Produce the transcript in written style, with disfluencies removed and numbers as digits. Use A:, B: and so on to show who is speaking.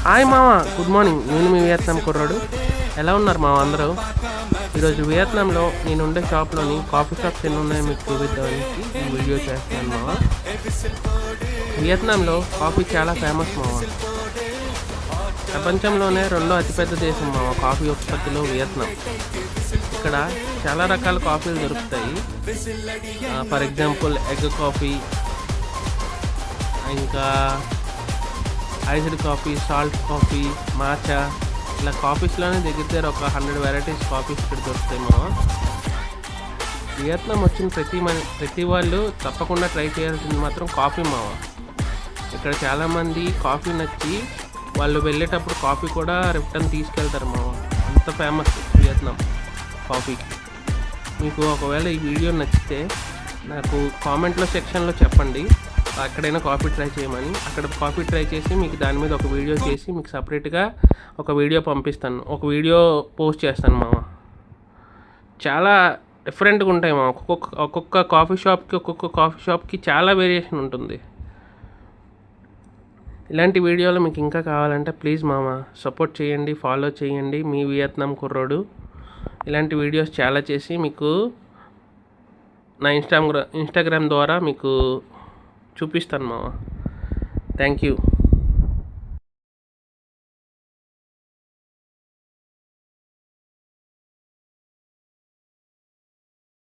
A: Hi మామ, good morning. నేను మీ Vietnam కుర్రాడు. ఎలా ఉన్నారు మామ అందరూ? ఈరోజు వియత్నాంలో నేను ఉండే షాప్లోని కాఫీ షాప్స్ ఎన్ని ఉన్నాయో మీకు చూపిద్దామని ఈ వీడియో చేస్తున్నాను మామ. వియత్నాంలో కాఫీ చాలా ఫేమస్ మామ. ప్రపంచంలోనే రెండో అతిపెద్ద దేశం మామ కాఫీ ఉత్పత్తిలో వియత్నాం. ఇక్కడ చాలా రకాల కాఫీలు దొరుకుతాయి. ఫర్ ఎగ్జాంపుల్ ఎగ్ కాఫీ, ఇంకా iced coffee, salt coffee, matcha, ఇలా కాఫీస్లోనే దగ్గర ఒక 100 వెరైటీస్ కాఫీస్ ఇక్కడ దొరుకుతాయి మామ. వియత్నాం వచ్చిన ప్రతి వాళ్ళు తప్పకుండా ట్రై చేయాల్సింది మాత్రం కాఫీ మామ. ఇక్కడ చాలామంది కాఫీ నచ్చి వాళ్ళు వెళ్ళేటప్పుడు కాఫీ కూడా రిటర్న్ తీసుకెళ్తారు మామ. అంత ఫేమస్ వియత్నాం కాఫీకి. మీకు ఒకవేళ ఈ వీడియో నచ్చితే నాకు కామెంట్లో సెక్షన్లో చెప్పండి, ఎక్కడైనా కాఫీ ట్రై చేయమని. అక్కడ కాఫీ ట్రై చేసి మీకు దాని మీద ఒక వీడియో చేసి మీకు సపరేట్గా ఒక వీడియో పంపిస్తాను, ఒక వీడియో పోస్ట్ చేస్తాను మామ. చాలా డిఫరెంట్గా ఉంటాయి మామ. ఒక్కొక్క కాఫీ షాప్కి చాలా వేరియేషన్ ఉంటుంది. ఇలాంటి వీడియోలు మీకు ఇంకా కావాలంటే ప్లీజ్ మామ సపోర్ట్ చేయండి, ఫాలో చేయండి. మీ వియత్నాం కుర్రోడు ఇలాంటి వీడియోస్ చాలా చేసి మీకు నా ఇన్స్టాగ్రామ్ ద్వారా మీకు చూపిస్తాను మామ. Thank you.